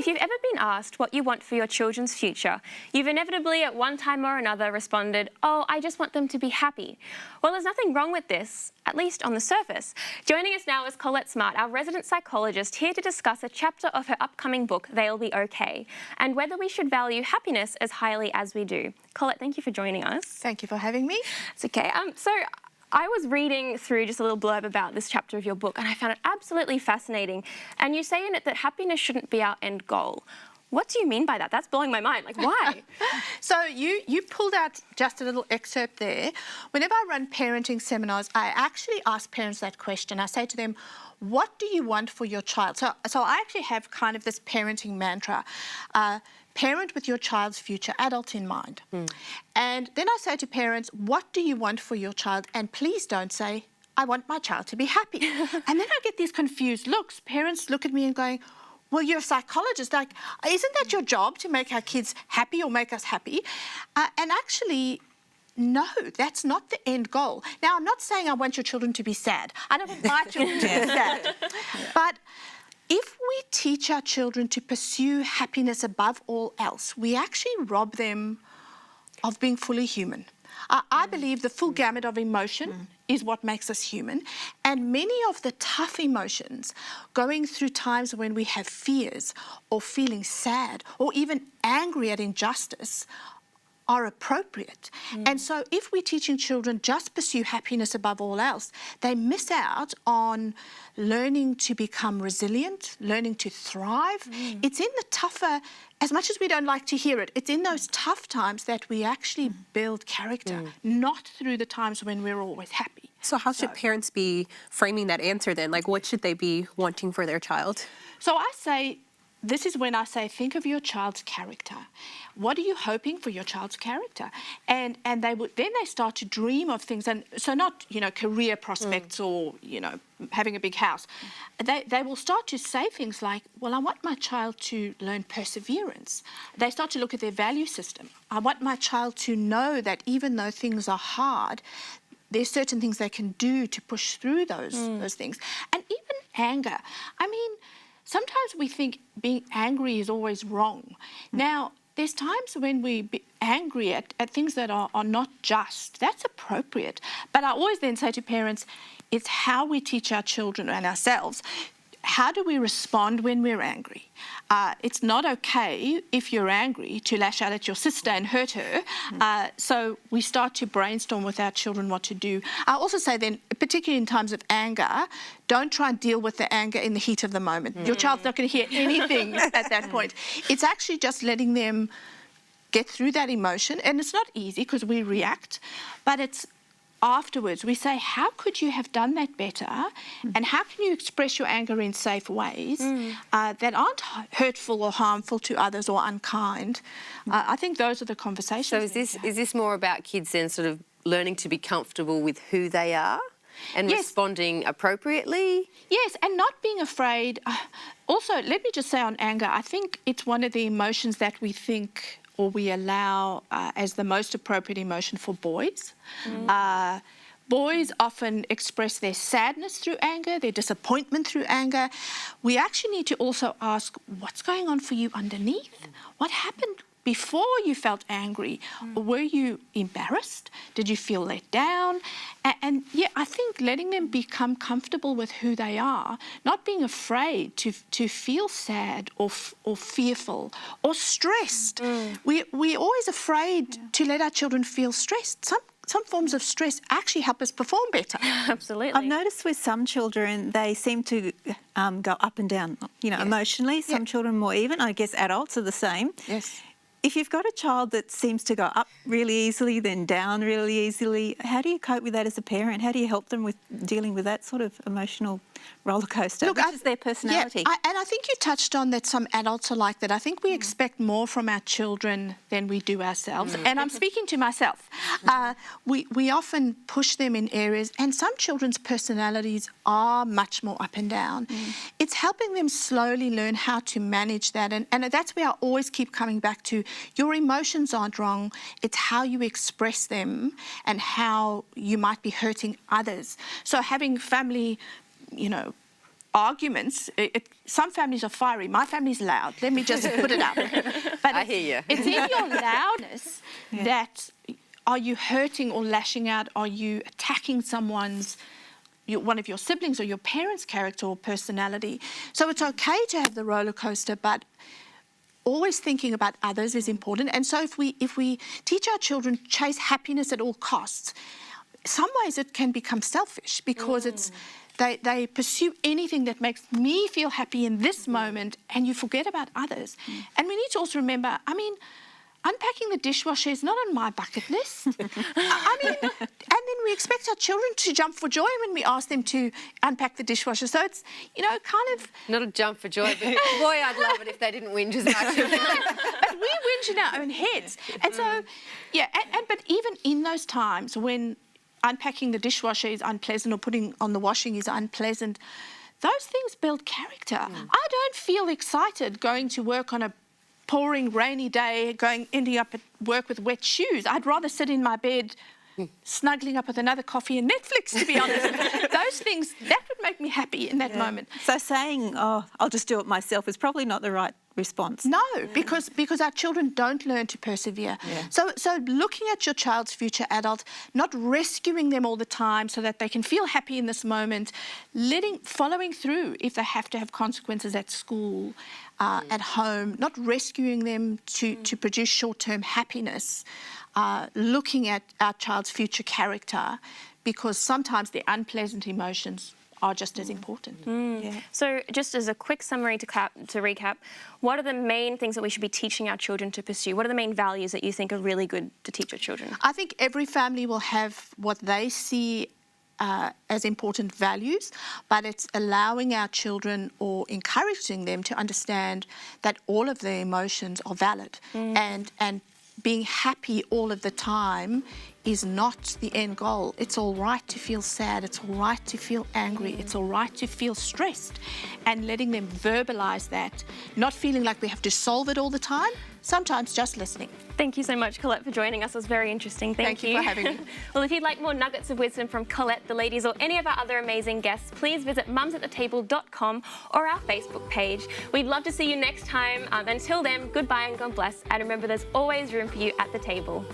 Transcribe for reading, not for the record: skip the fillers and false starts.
If you've ever been asked what you want for your children's future, you've inevitably at one time or another responded, "Oh, I just want them to be happy." Well, there's nothing wrong with this, at least on the surface. Joining us now is Collett Smart, our resident psychologist, here to discuss a chapter of her upcoming book, They'll Be Okay, and whether we should value happiness as highly as we do. Collett, thank you for joining us. Thank you for having me. It's okay. So I was reading through just a little blurb about this chapter of your book, and I found it absolutely fascinating. And you say in it that happiness shouldn't be our end goal. What do you mean by that? That's blowing my mind. Like, why? So you pulled out just a little excerpt there. Whenever I run parenting seminars, I actually ask parents that question. I say to them, what do you want for your child? So I actually have kind of this parenting mantra. Parent with your child's future adult in mind. And then I say to parents, what do you want for your child? And please don't say, I want my child to be happy. And then I get these confused looks. Parents look at me and going, well, you're a psychologist. Like, isn't that your job to make our kids happy or make us happy? And actually, no, that's not the end goal. Now, I'm not saying I want your children to be sad. I don't want my children to be sad. But if we teach our children to pursue happiness above all else, we actually rob them of being fully human. I believe the full gamut of emotion is what makes us human. And many of the tough emotions, going through times when we have fears or feeling sad or even angry at injustice, are appropriate. And so if we're teaching children just pursue happiness above all else, they miss out on learning to become resilient, learning to thrive. It's in the tougher, as much as we don't like to hear it, it's in those tough times that we actually build character, not through the times when we're always happy. So how should parents be framing that answer then? Like, what should they be wanting for their child? So I say, this is when I say, think of your child's character. What are you hoping for your child's character? And they would then they start to dream of things, and so not career prospects or having a big house. They will start to say things like, well, I want my child to learn perseverance. They start to look at their value system. I want my child to know that even though things are hard, there's certain things they can do to push through those things. And even anger. I mean, sometimes we think being angry is always wrong. Now, there's times when we be angry at things that are not just. That's appropriate. But I always then say to parents, it's how we teach our children and ourselves. How do we respond when we're angry? It's not okay if you're angry to lash out at your sister and hurt her. So we start to brainstorm with our children what to do. I also say then, particularly in times of anger, don't try and deal with the anger in the heat of the moment. Your child's not going to hear anything at that point. It's actually just letting them get through that emotion. And it's not easy because we react, but it's afterwards we say, how could you have done that better, and how can you express your anger in safe ways that aren't hurtful or harmful to others or unkind. I think those are the conversations. So is this more about kids then sort of learning to be comfortable with who they are and responding appropriately? Yes, and not being afraid. Also, let me just say on anger, I think it's one of the emotions that we think or we allow as the most appropriate emotion for boys. Boys often express their sadness through anger, their disappointment through anger. We actually need to also ask, what's going on for you underneath? What happened before you felt angry? Were you embarrassed? Did you feel let down? And yeah, I think letting them become comfortable with who they are, not being afraid to feel sad or fearful or stressed. We're always afraid to let our children feel stressed. Some forms of stress actually help us perform better. Absolutely. I've noticed with some children, they seem to go up and down, emotionally. Some children more even. I guess adults are the same. Yes. If you've got a child that seems to go up really easily, then down really easily, how do you cope with that as a parent? How do you help them with dealing with that sort of emotional roller coaster, which is their personality? Yeah, and I think you touched on that some adults are like that. I think we expect more from our children than we do ourselves. And I'm speaking to myself. We often push them in areas, and some children's personalities are much more up and down. It's helping them slowly learn how to manage that. And that's where I always keep coming back to, your emotions aren't wrong. It's how you express them and how you might be hurting others. So having family, arguments. Some families are fiery. My family's loud. Let me just put it out. But I hear you. It's in your loudness that are you hurting or lashing out? Are you attacking one of your siblings or your parents' character or personality? So it's okay to have the roller coaster, but always thinking about others is important. And so if we teach our children chase happiness at all costs, some ways it can become selfish because they pursue anything that makes me feel happy in this moment, and you forget about others. And we need to also remember, unpacking the dishwasher is not on my bucket list. And then we expect our children to jump for joy when we ask them to unpack the dishwasher. So it's, kind of... Not a jump for joy, but boy, I'd love it if they didn't whinge as much. But we whinge in our own heads. And so, but even in those times when unpacking the dishwasher is unpleasant or putting on the washing is unpleasant, those things build character. I don't feel excited going to work on a pouring rainy day, ending up at work with wet shoes. I'd rather sit in my bed snuggling up with another coffee and Netflix, to be honest. Those things, that would make me happy in that moment. So saying, oh, I'll just do it myself is probably not the right response. No, because our children don't learn to persevere. So looking at your child's future adult, not rescuing them all the time so that they can feel happy in this moment, following through if they have to have consequences at school, at home, not rescuing them to produce short-term happiness, looking at our child's future character, because sometimes the unpleasant emotions are just as important. So just as a quick summary to recap, what are the main things that we should be teaching our children to pursue? What are the main values that you think are really good to teach our children? I think every family will have what they see as important values, but it's allowing our children or encouraging them to understand that all of their emotions are valid, and being happy all of the time is not the end goal. It's all right to feel sad, it's all right to feel angry, it's all right to feel stressed, and letting them verbalize that, not feeling like we have to solve it all the time, sometimes just listening. Thank you so much, Collett, for joining us. It was very interesting. Thank you for having me. Well, if you'd like more nuggets of wisdom from Collett, the ladies, or any of our other amazing guests, please visit mumsatthetable.com or our Facebook page. We'd love to see you next time. Until then, goodbye and God bless. And remember, there's always room for you at the table.